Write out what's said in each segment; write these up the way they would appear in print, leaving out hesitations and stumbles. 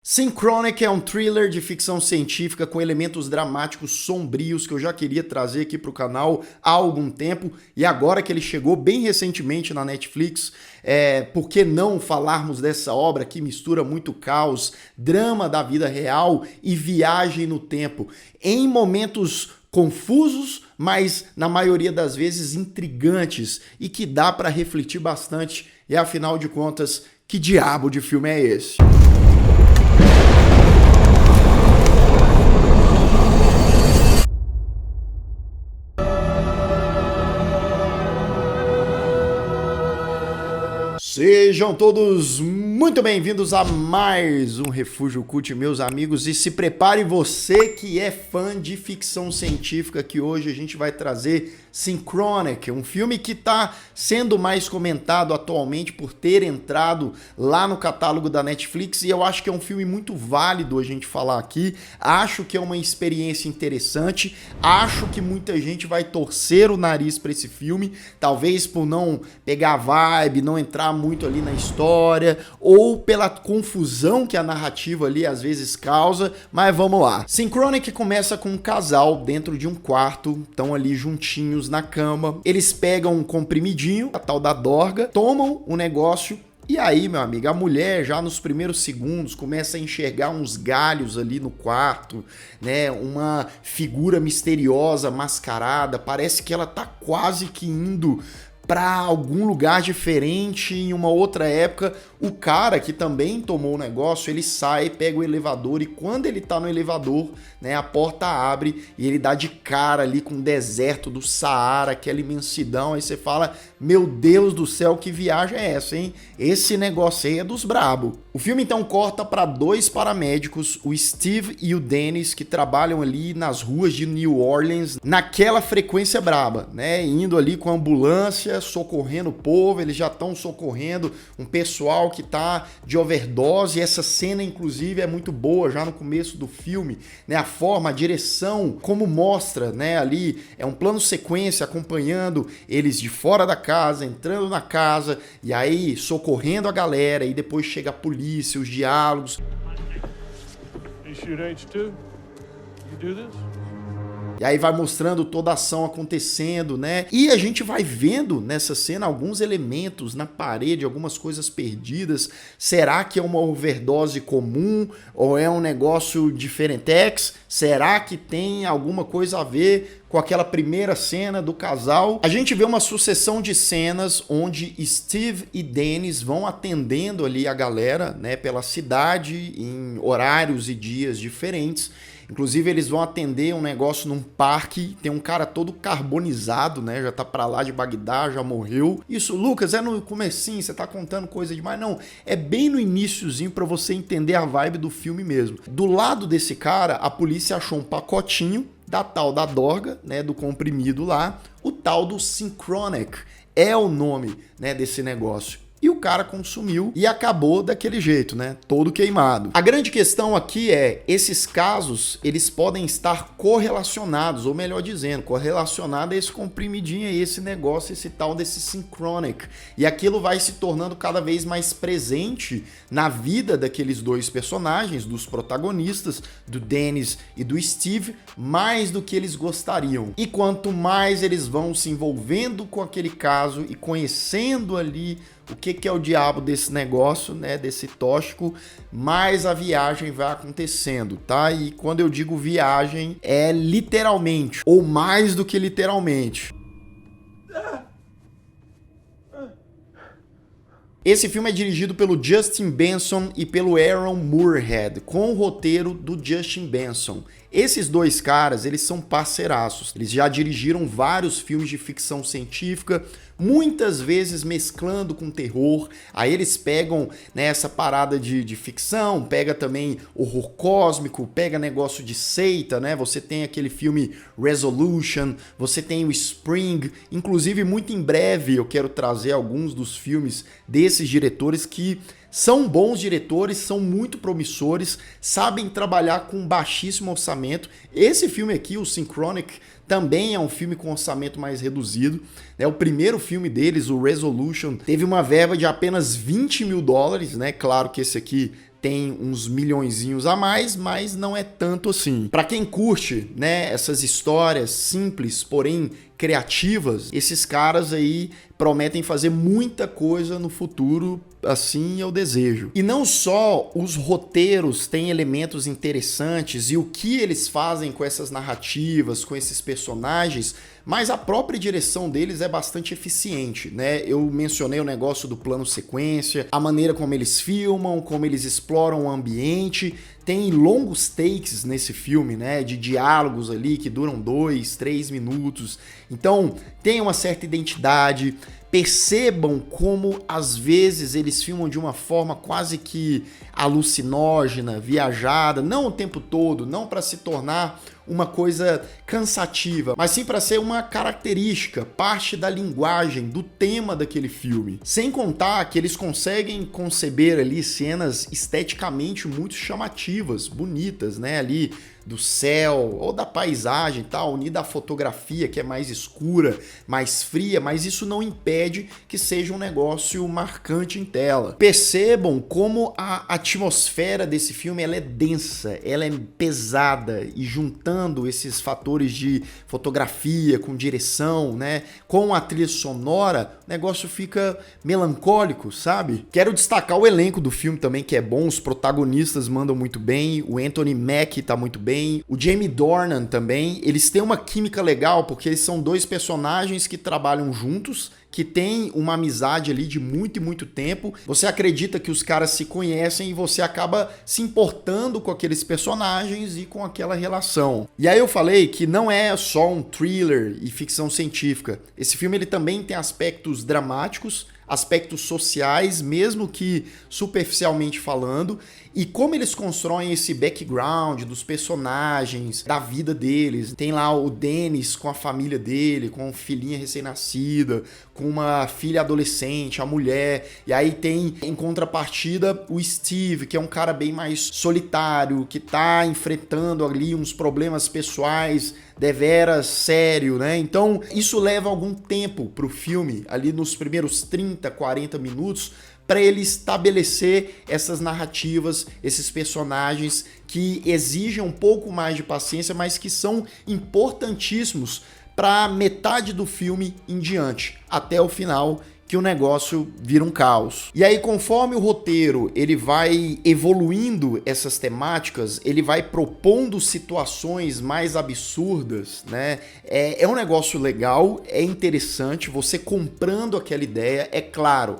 Synchronic é um thriller de ficção científica com elementos dramáticos sombrios que eu já queria trazer aqui para o canal há algum tempo e agora que ele chegou bem recentemente na Netflix, por que não falarmos dessa obra que mistura muito caos, drama da vida real e viagem no tempo, em momentos confusos, mas na maioria das vezes intrigantes e que dá para refletir bastante e afinal de contas, que diabo de filme é esse? Sejam todos muito bem-vindos a mais um Refúgio Cult, meus amigos, e se prepare você que é fã de ficção científica, que hoje a gente vai trazer Synchronic, um filme que está sendo mais comentado atualmente por ter entrado lá no catálogo da Netflix, e eu acho que é um filme muito válido a gente falar aqui, acho que é uma experiência interessante, acho que muita gente vai torcer o nariz para esse filme, talvez por não pegar a vibe, não entrar muito ali na história, ou pela confusão que a narrativa ali às vezes causa, mas vamos lá. Synchronic começa com um casal dentro de um quarto, estão ali juntinhos na cama, eles pegam um comprimidinho, a tal da dorga, tomam o negócio. E aí, meu amigo, a mulher já nos primeiros segundos começa a enxergar uns galhos ali no quarto, né? Uma figura misteriosa, mascarada, parece que ela tá quase que indo para algum lugar diferente em uma outra época. O cara que também tomou o negócio, ele sai, pega o elevador e quando ele tá no elevador, né, a porta abre e ele dá de cara ali com o deserto do Saara, aquela imensidão, aí você fala, meu Deus do céu, que viagem é essa, hein? Esse negócio aí é dos brabo. O filme então corta para dois paramédicos, o Steve e o Dennis, que trabalham ali nas ruas de New Orleans, naquela frequência braba, né, indo ali com a ambulância, socorrendo o povo, eles já estão socorrendo um pessoal que tá de overdose, e essa cena inclusive é muito boa já no começo do filme, né, a forma, a direção, como mostra, né, ali é um plano sequência acompanhando eles de fora da casa, entrando na casa, e aí socorrendo a galera, e depois chega a polícia, os diálogos. You shoot H2? You do this? E aí vai mostrando toda a ação acontecendo, né? E a gente vai vendo nessa cena alguns elementos na parede, algumas coisas perdidas. Será que é uma overdose comum ou é um negócio diferentex? Será que tem alguma coisa a ver com aquela primeira cena do casal? A gente vê uma sucessão de cenas onde Steve e Dennis vão atendendo ali a galera, né, pela cidade em horários e dias diferentes. Inclusive, eles vão atender um negócio num parque, tem um cara todo carbonizado, né? Já tá pra lá de Bagdá, já morreu. Isso, Lucas, é no comecinho, você tá contando coisa demais. Não, é bem no iniciozinho pra você entender a vibe do filme mesmo. Do lado desse cara, a polícia achou um pacotinho da tal da dorga, né? Do comprimido lá, o tal do Synchronic. É o nome, né, desse negócio. E o cara consumiu e acabou daquele jeito, né? Todo queimado. A grande questão aqui é, esses casos, eles podem estar correlacionados, ou melhor dizendo, correlacionado a esse comprimidinho aí, esse negócio, esse tal desse Synchronic. E aquilo vai se tornando cada vez mais presente na vida daqueles dois personagens, dos protagonistas, do Dennis e do Steve, mais do que eles gostariam. E quanto mais eles vão se envolvendo com aquele caso e conhecendo ali o que é o diabo desse negócio, né, desse tóxico, mais a viagem vai acontecendo, tá? E quando eu digo viagem, é literalmente, ou mais do que literalmente. Esse filme é dirigido pelo Justin Benson e pelo Aaron Moorhead, com o roteiro do Justin Benson. Esses dois caras, eles são parceiraços. Eles já dirigiram vários filmes de ficção científica, muitas vezes mesclando com terror. Aí eles pegam, né, essa parada de ficção, pega também horror cósmico, pega negócio de seita, né? Você tem aquele filme Resolution, você tem o Spring. Inclusive, muito em breve eu quero trazer alguns dos filmes desses diretores que são bons diretores, são muito promissores, sabem trabalhar com baixíssimo orçamento. Esse filme aqui, o Synchronic, também é um filme com orçamento mais reduzido. Né? O primeiro filme deles, o Resolution, teve uma verba de apenas $20 mil, né? Claro que esse aqui tem uns milhõezinhos a mais, mas não é tanto assim. Para quem curte, né, essas histórias simples, porém criativas, esses caras aí prometem fazer muita coisa no futuro, assim eu desejo. E não só os roteiros têm elementos interessantes e o que eles fazem com essas narrativas, com esses personagens, mas a própria direção deles é bastante eficiente, né? Eu mencionei o negócio do plano sequência, a maneira como eles filmam, como eles exploram o ambiente. Tem longos takes nesse filme, né? De diálogos ali que duram 2, 3 minutos. Então, tem uma certa identidade. Percebam como, às vezes, eles filmam de uma forma quase que alucinógena, viajada, não o tempo todo, não para se tornar uma coisa cansativa, mas sim para ser uma característica, parte da linguagem, do tema daquele filme. Sem contar que eles conseguem conceber ali cenas esteticamente muito chamativas, bonitas, né? Ali do céu ou da paisagem, tal, unida à fotografia que é mais escura, mais fria, mas isso não impede que seja um negócio marcante em tela. Percebam como a atmosfera desse filme ela é densa, ela é pesada, e juntando esses fatores de fotografia com direção, né, com a trilha sonora, o negócio fica melancólico, sabe? Quero destacar o elenco do filme também, que é bom, os protagonistas mandam muito bem, o Anthony Mackie tá muito bem, o Jamie Dornan também. Eles têm uma química legal porque eles são dois personagens que trabalham juntos, que tem uma amizade ali de muito e muito tempo. Você acredita que os caras se conhecem e você acaba se importando com aqueles personagens e com aquela relação. E aí eu falei que não é só um thriller e ficção científica. Esse filme ele também tem aspectos dramáticos, aspectos sociais, mesmo que superficialmente falando, e como eles constroem esse background dos personagens, da vida deles. Tem lá o Dennis com a família dele, com a filhinha recém-nascida, com uma filha adolescente, a mulher, e aí tem em contrapartida o Steve, que é um cara bem mais solitário, que tá enfrentando ali uns problemas pessoais deveras sério, né? Então isso leva algum tempo pro filme, ali nos primeiros 30, 40 minutos, para ele estabelecer essas narrativas, esses personagens que exigem um pouco mais de paciência, mas que são importantíssimos para metade do filme em diante, até o final, que o negócio vira um caos. E aí, conforme o roteiro ele vai evoluindo essas temáticas, ele vai propondo situações mais absurdas, né? É um negócio legal, é interessante, você comprando aquela ideia, é claro,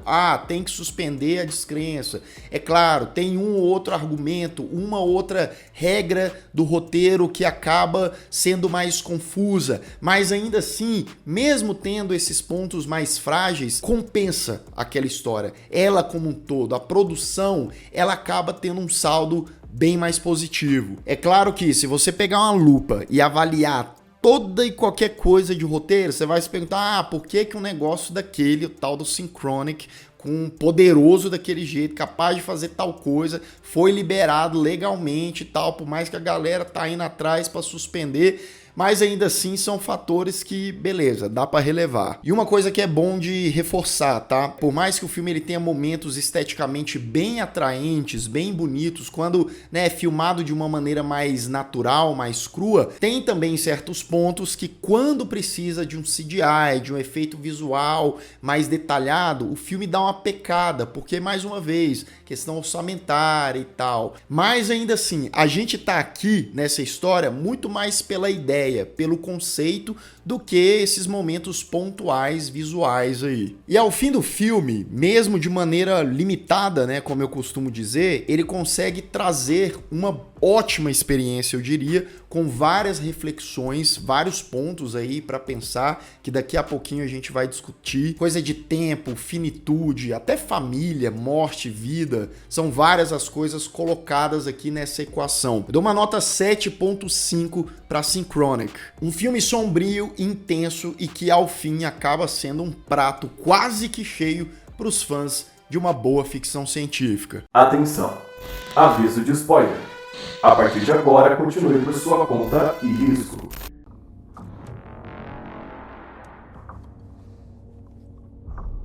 tem que suspender a descrença, é claro, tem um ou outro argumento, uma outra regra do roteiro que acaba sendo mais confusa, mas ainda assim, mesmo tendo esses pontos mais frágeis, compensa aquela história. Ela como um todo, a produção, ela acaba tendo um saldo bem mais positivo. É claro que se você pegar uma lupa e avaliar toda e qualquer coisa de roteiro, você vai se perguntar, por que um negócio daquele, o tal do Synchronic, com um poderoso daquele jeito, capaz de fazer tal coisa, foi liberado legalmente e tal, por mais que a galera tá indo atrás para suspender, mas ainda assim são fatores que, beleza, dá para relevar. E uma coisa que é bom de reforçar, tá? Por mais que o filme ele tenha momentos esteticamente bem atraentes, bem bonitos, quando, né, é filmado de uma maneira mais natural, mais crua, tem também certos pontos que quando precisa de um CGI, de um efeito visual mais detalhado, o filme dá uma pecada, porque, mais uma vez, questão orçamentária e tal. Mas ainda assim, a gente tá aqui nessa história muito mais pela ideia, pelo conceito, do que esses momentos pontuais visuais aí. E ao fim do filme, mesmo de maneira limitada, né, como eu costumo dizer, ele consegue trazer uma ótima experiência, eu diria, com várias reflexões, vários pontos aí para pensar, que daqui a pouquinho a gente vai discutir. Coisa de tempo, finitude, até família, morte, vida, são várias as coisas colocadas aqui nessa equação. Eu dou uma nota 7.5 para Synchronic. Um filme sombrio, intenso e que ao fim acaba sendo um prato quase que cheio para os fãs de uma boa ficção científica. Atenção! Aviso de spoiler. A partir de agora, continue por sua conta e risco.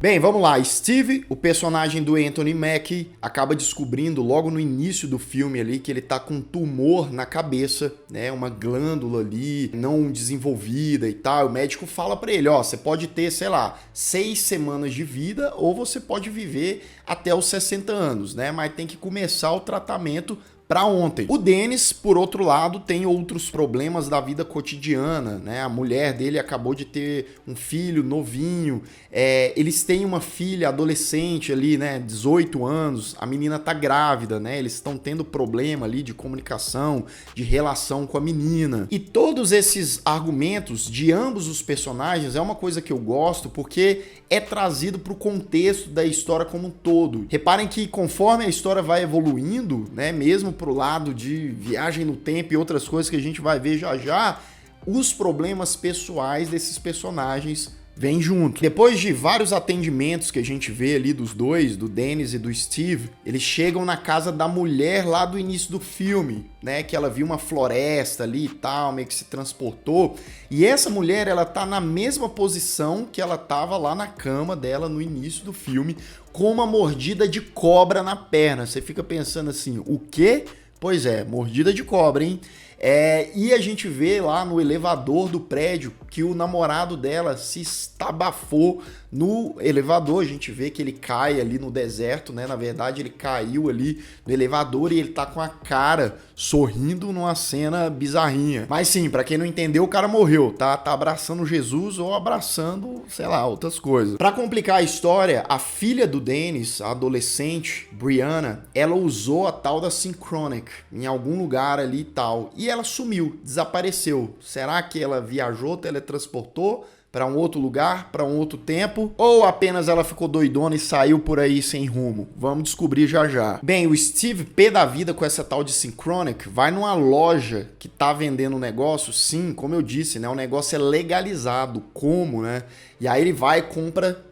Bem, vamos lá. Steve, o personagem do Anthony Mackie, acaba descobrindo logo no início do filme ali que ele tá com um tumor na cabeça, né? Uma glândula ali não desenvolvida e tal. O médico fala pra ele, ó, você pode ter, sei lá, 6 semanas de vida ou você pode viver até os 60 anos, né? Mas tem que começar o tratamento para ontem. O Dennis, por outro lado, tem outros problemas da vida cotidiana, né? A mulher dele acabou de ter um filho novinho, eles têm uma filha adolescente ali, né? 18 anos, a menina tá grávida, né? Eles estão tendo problema ali de comunicação, de relação com a menina. E todos esses argumentos de ambos os personagens é uma coisa que eu gosto porque é trazido para o contexto da história como um todo. Reparem que conforme a história vai evoluindo, né? Mesmo pro lado de viagem no tempo e outras coisas que a gente vai ver já já, os problemas pessoais desses personagens vêm junto. Depois de vários atendimentos que a gente vê ali dos dois, do Dennis e do Steve, eles chegam na casa da mulher lá do início do filme, né, que ela viu uma floresta ali e tal, meio que se transportou, e essa mulher, ela tá na mesma posição que ela tava lá na cama dela no início do filme, com uma mordida de cobra na perna. Você fica pensando assim, o quê? Pois é, mordida de cobra, hein? E a gente vê lá no elevador do prédio que o namorado dela se estabafou no elevador. A gente vê que ele cai ali no deserto, né? Na verdade, ele caiu ali no elevador e ele tá com a cara sorrindo numa cena bizarrinha. Mas sim, pra quem não entendeu, o cara morreu, tá? Tá abraçando Jesus ou abraçando, sei lá, outras coisas. Pra complicar a história, a filha do Dennis, a adolescente, Brianna, ela usou a tal da Synchronic em algum lugar ali e tal. E ela sumiu, desapareceu. Será que ela viajou, teletransportou para um outro lugar, para um outro tempo? Ou apenas ela ficou doidona e saiu por aí sem rumo? Vamos descobrir já já. Bem, o Steve, pé da vida com essa tal de Synchronic, vai numa loja que tá vendendo um negócio. Sim, como eu disse, né? O negócio é legalizado. Como, né? E aí ele vai e compra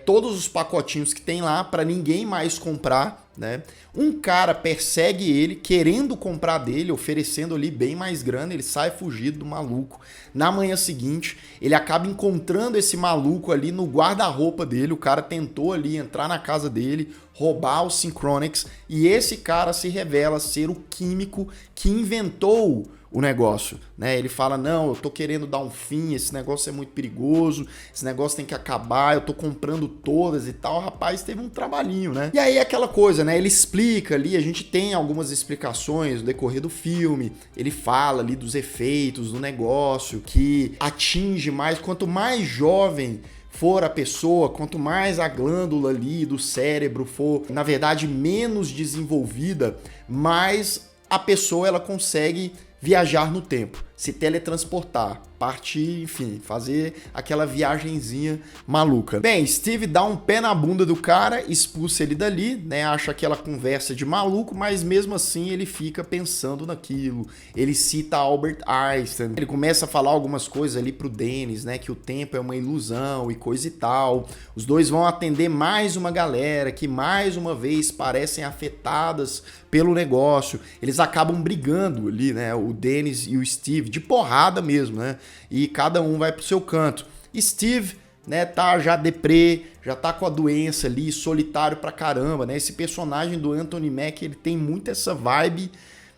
todos os pacotinhos que tem lá para ninguém mais comprar, né? Um cara persegue ele, querendo comprar dele, oferecendo ali bem mais grana, ele sai fugido do maluco. Na manhã seguinte, ele acaba encontrando esse maluco ali no guarda-roupa dele, o cara tentou ali entrar na casa dele, roubar os Synchronics, e esse cara se revela ser o químico que inventou o negócio, né? Ele fala, não, eu tô querendo dar um fim, esse negócio é muito perigoso, esse negócio tem que acabar, eu tô comprando todas e tal. O rapaz teve um trabalhinho, né? E aí aquela coisa, né? Ele explica ali, a gente tem algumas explicações no decorrer do filme, ele fala ali dos efeitos do negócio, que atinge mais, quanto mais jovem for a pessoa, quanto mais a glândula ali do cérebro for, na verdade, menos desenvolvida, mais a pessoa ela consegue viajar no tempo, se teletransportar, partir, enfim, fazer aquela viagenzinha maluca. Bem, Steve dá um pé na bunda do cara, expulsa ele dali, né? Acha aquela conversa de maluco, mas mesmo assim ele fica pensando naquilo. Ele cita Albert Einstein, ele começa a falar algumas coisas ali pro Dennis, né? Que o tempo é uma ilusão e coisa e tal. Os dois vão atender mais uma galera que mais uma vez parecem afetadas pelo negócio. Eles acabam brigando ali, né? O Dennis e o Steve, de porrada mesmo, né? E cada um vai pro seu canto. Steve, né, tá já deprê, já tá com a doença ali, solitário pra caramba, né? Esse personagem do Anthony Mackie, ele tem muito essa vibe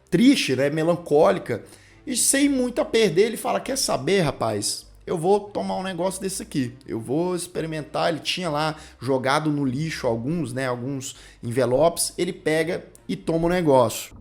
triste, né, melancólica. E sem muito a perder, ele fala, quer saber, rapaz? Eu vou tomar um negócio desse aqui. Eu vou experimentar. Ele tinha lá jogado no lixo alguns, né, alguns envelopes. Ele pega e toma o negócio.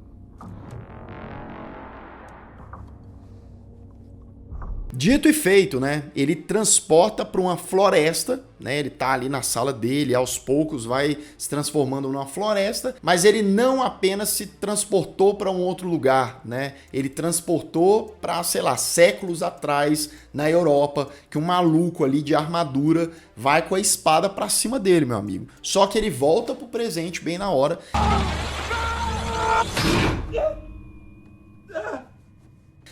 Dito e feito, né? Ele transporta para uma floresta, né? Ele tá ali na sala dele, aos poucos vai se transformando numa floresta, mas ele não apenas se transportou para um outro lugar, né? Ele transportou para, sei lá, séculos atrás na Europa, que um maluco ali de armadura vai com a espada para cima dele, meu amigo. Só que ele volta pro presente bem na hora.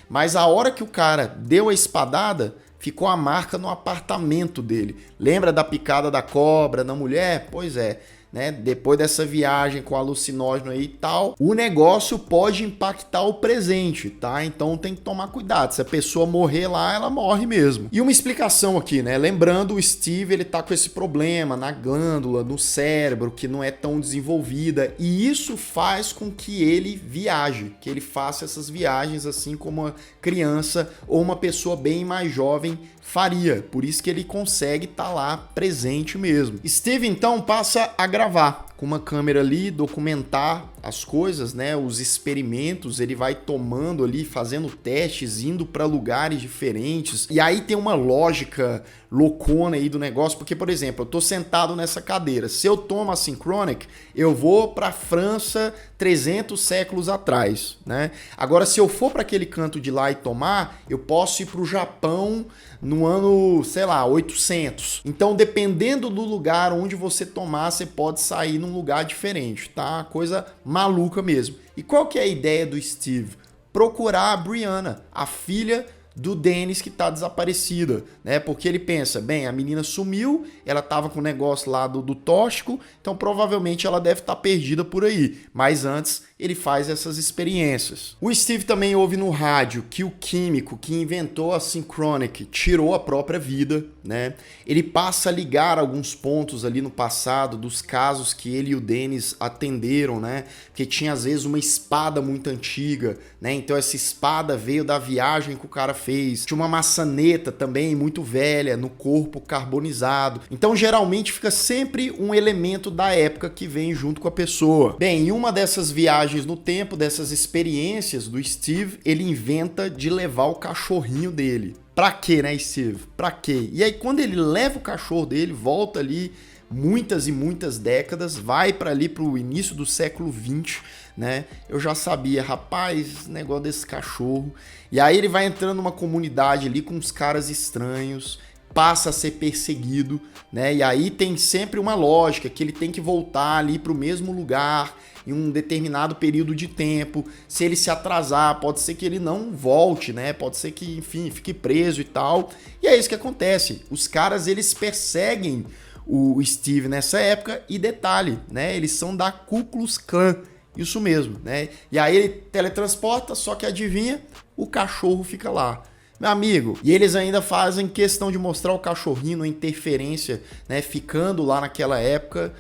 Mas a hora que o cara deu a espadada, ficou a marca no apartamento dele. Lembra da picada da cobra na mulher? Pois é. né? Depois dessa viagem com alucinógeno aí e tal, o negócio pode impactar o presente, tá? Então tem que tomar cuidado. Se a pessoa morrer lá, ela morre mesmo. E uma explicação aqui, né? Lembrando, o Steve, ele tá com esse problema na glândula, no cérebro, que não é tão desenvolvida, e isso faz com que ele viaje, que ele faça essas viagens assim como uma criança ou uma pessoa bem mais jovem faria. Por isso que ele consegue estar lá presente mesmo. Steve então passa a gravar com uma câmera ali, documentar as coisas, né, os experimentos, ele vai tomando ali, fazendo testes, indo para lugares diferentes. E aí tem uma lógica loucona aí do negócio, porque, por exemplo, eu tô sentado nessa cadeira. Se eu tomo a Synchronic, eu vou para França 300 séculos atrás, né? Agora, se eu for para aquele canto de lá e tomar, eu posso ir para o Japão no ano, sei lá, 800. Então, dependendo do lugar onde você tomar, você pode sair num lugar diferente, tá? Coisa maluca mesmo. E qual que é a ideia do Steve? Procurar a Brianna, a filha do Dennis que tá desaparecida, né? Porque ele pensa, bem, a menina sumiu, ela tava com o negócio lá do tóxico, então provavelmente ela deve estar perdida por aí. Mas antes, ele faz essas experiências. O Steve também ouve no rádio que o químico que inventou a Synchronic tirou a própria vida, né? Ele passa a ligar alguns pontos ali no passado dos casos que ele e o Dennis atenderam, né? Porque tinha às vezes uma espada muito antiga, né? Então essa espada veio da viagem que o cara fez. Tinha uma maçaneta também muito velha no corpo carbonizado. Então geralmente fica sempre um elemento da época que vem junto com a pessoa. Bem, em uma dessas viagens no tempo, dessas experiências do Steve, ele inventa de levar o cachorrinho dele. Pra quê, né, Steve? Pra quê? E aí quando ele leva o cachorro dele, volta ali muitas e muitas décadas, vai para ali pro início do século 20, né? Eu já sabia, rapaz, negócio desse cachorro. E aí ele vai entrando numa comunidade ali com uns caras estranhos, passa a ser perseguido, né? E aí tem sempre uma lógica que ele tem que voltar ali pro mesmo lugar em um determinado período de tempo. Se ele se atrasar, pode ser que ele não volte, né? Pode ser que, enfim, fique preso e tal. E é isso que acontece. Os caras, eles perseguem o Steve nessa época e detalhe, né? Eles são da Ku Klux Klan. Isso mesmo, né? E aí ele teletransporta, só que adivinha? O cachorro fica lá. Meu amigo, e eles ainda fazem questão de mostrar o cachorrinho, a interferência, né? Ficando lá naquela época.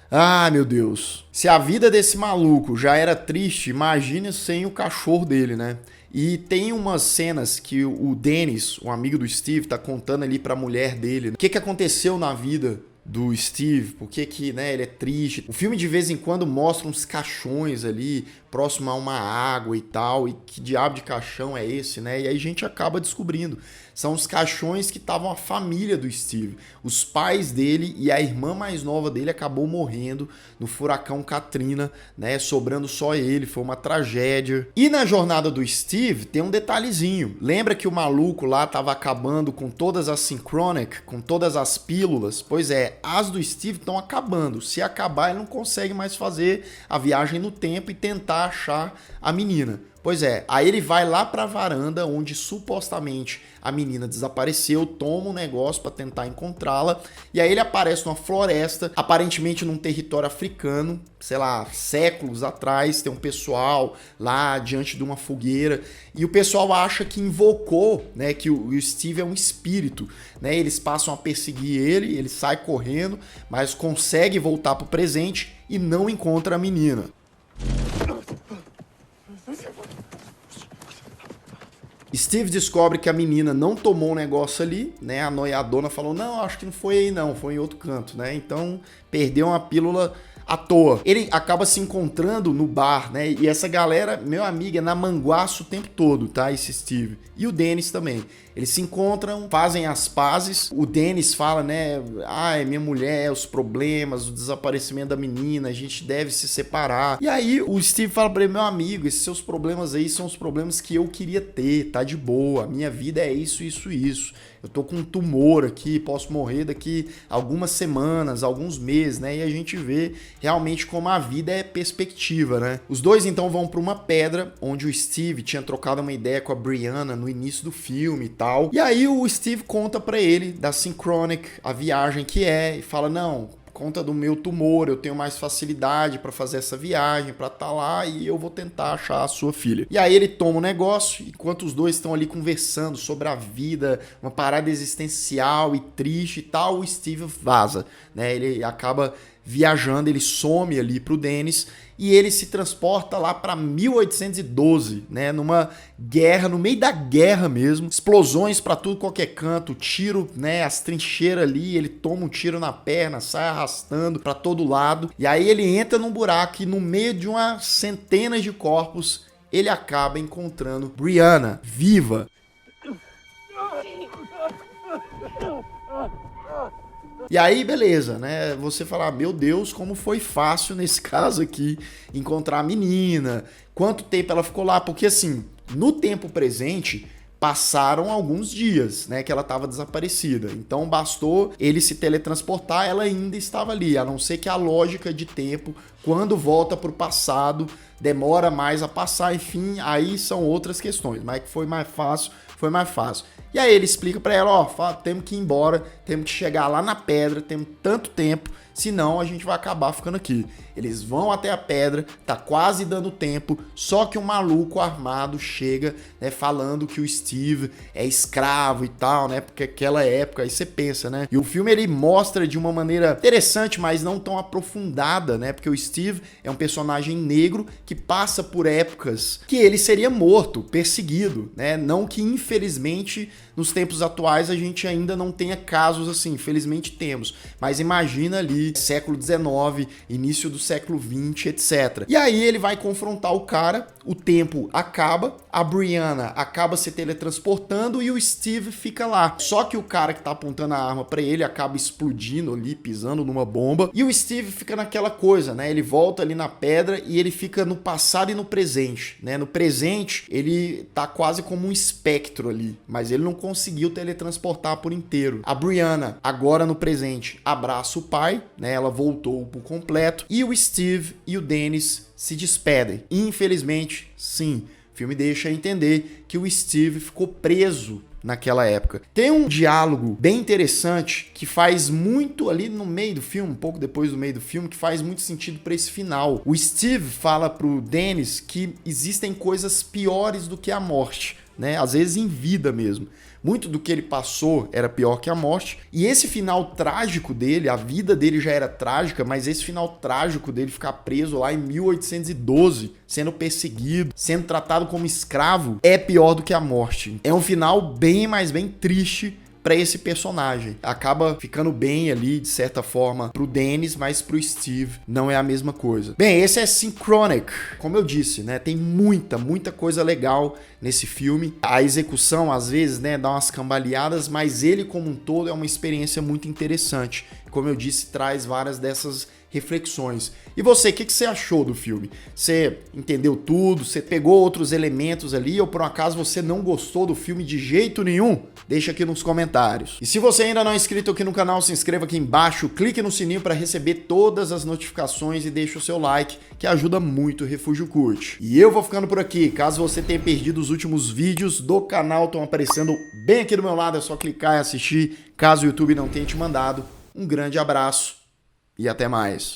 Ah, meu Deus. Se a vida desse maluco já era triste, imagine sem o cachorro dele, né? E tem umas cenas que o Dennis, um amigo do Steve, tá contando ali pra mulher dele. O que aconteceu na vida do Steve, por que, né, ele é triste. O filme de vez em quando mostra uns caixões ali próximo a uma água e tal, e que diabo de caixão é esse, né? E aí a gente acaba descobrindo. São os caixões que estavam a família do Steve. Os pais dele e a irmã mais nova dele acabou morrendo no furacão Katrina, né? Sobrando só ele, foi uma tragédia. E na jornada do Steve tem um detalhezinho. Lembra que o maluco lá tava acabando com todas as Synchronic, com todas as pílulas? Pois é, as do Steve estão acabando. Se acabar, ele não consegue mais fazer a viagem no tempo e tentar achar a menina. Pois é, aí ele vai lá pra varanda onde supostamente a menina desapareceu, toma um negócio pra tentar encontrá-la, e aí ele aparece numa floresta, aparentemente num território africano, sei lá, séculos atrás, tem um pessoal lá diante de uma fogueira, e o pessoal acha que invocou, né, que o Steve é um espírito, né, eles passam a perseguir ele sai correndo, mas consegue voltar pro presente e não encontra a menina. Steve descobre que a menina não tomou um negócio ali, né? A noiadona falou, não, acho que não foi aí não, foi em outro canto, né? Então, perdeu uma pílula à toa. Ele acaba se encontrando no bar, né? E essa galera, meu amigo, é na manguaça o tempo todo, tá? Esse Steve. E o Dennis também. Eles se encontram, fazem as pazes. O Dennis fala, né? Ai, minha mulher, os problemas, o desaparecimento da menina, a gente deve se separar. E aí o Steve fala pra ele, meu amigo, esses seus problemas aí são os problemas que eu queria ter, tá de boa. A minha vida é isso, isso, isso. Eu tô com um tumor aqui, posso morrer daqui algumas semanas, alguns meses, né? E a gente vê realmente como a vida é perspectiva, né? Os dois então vão pra uma pedra onde o Steve tinha trocado uma ideia com a Brianna no início do filme e tal. E aí o Steve conta pra ele da Synchronic, a viagem que é, e fala, não, conta do meu tumor, eu tenho mais facilidade pra fazer essa viagem, pra estar lá e eu vou tentar achar a sua filha. E aí ele toma o negócio, enquanto os dois estão ali conversando sobre a vida, uma parada existencial e triste e tal, o Steve vaza, né? Ele acaba viajando, ele some ali pro Dennis e ele se transporta lá para 1812, né, numa guerra, no meio da guerra mesmo, explosões para tudo qualquer canto, tiro, né, as trincheiras ali, ele toma um tiro na perna, sai arrastando para todo lado, e aí ele entra num buraco e no meio de uma centenas de corpos, ele acaba encontrando Brianna, viva. E aí, beleza, né? Você fala, meu Deus, como foi fácil nesse caso aqui encontrar a menina, quanto tempo ela ficou lá, porque assim, no tempo presente, passaram alguns dias, né, que ela estava desaparecida. Então bastou ele se teletransportar, ela ainda estava ali, a não ser que a lógica de tempo, quando volta para o passado, demora mais a passar, enfim, aí são outras questões, mas que foi mais fácil, foi mais fácil. E aí ele explica pra ela, ó, temos que ir embora, temos que chegar lá na pedra, temos tanto tempo, senão a gente vai acabar ficando aqui. Eles vão até a pedra, tá quase dando tempo, só que um maluco armado chega, né, falando que o Steve é escravo e tal, né, porque aquela época, aí você pensa, né, e o filme ele mostra de uma maneira interessante, mas não tão aprofundada, né, porque o Steve é um personagem negro que passa por épocas que ele seria morto, perseguido, né, não que infelizmente nos tempos atuais a gente ainda não tenha casos assim, felizmente temos, mas imagina ali, século XIX, início do século XX, etc. E aí ele vai confrontar o cara, o tempo acaba, a Brianna acaba se teletransportando e o Steve fica lá. Só que o cara que tá apontando a arma pra ele acaba explodindo ali, pisando numa bomba, e o Steve fica naquela coisa, né? Ele volta ali na pedra e ele fica no passado e no presente, né? No presente, ele tá quase como um espectro ali, mas ele não conseguiu teletransportar por inteiro. A Brianna, agora no presente, abraça o pai, né? Ela voltou por completo, e o Steve e o Dennis se despedem. Infelizmente, sim, o filme deixa entender que o Steve ficou preso naquela época. Tem um diálogo bem interessante que faz muito ali no meio do filme, um pouco depois do meio do filme, que faz muito sentido para esse final. O Steve fala pro Dennis que existem coisas piores do que a morte, né? Às vezes em vida mesmo. Muito do que ele passou era pior que a morte. E esse final trágico dele, a vida dele já era trágica, mas esse final trágico dele ficar preso lá em 1812, sendo perseguido, sendo tratado como escravo, é pior do que a morte. É um final bem, mas bem triste para esse personagem. Acaba ficando bem ali, de certa forma, pro Dennis, mas pro Steve não é a mesma coisa. Bem, esse é Synchronic. Como eu disse, né, tem muita coisa legal nesse filme. A execução, às vezes, né, dá umas cambaleadas, mas ele como um todo é uma experiência muito interessante. Como eu disse, traz várias dessas reflexões. E você, o que você achou do filme? Você entendeu tudo? Você pegou outros elementos ali? Ou por um acaso você não gostou do filme de jeito nenhum? Deixa aqui nos comentários. E se você ainda não é inscrito aqui no canal, se inscreva aqui embaixo, clique no sininho para receber todas as notificações e deixa o seu like, que ajuda muito o Refúgio Cult. E eu vou ficando por aqui. Caso você tenha perdido os últimos vídeos do canal, estão aparecendo bem aqui do meu lado, é só clicar e assistir, caso o YouTube não tenha te mandado. Um grande abraço e até mais.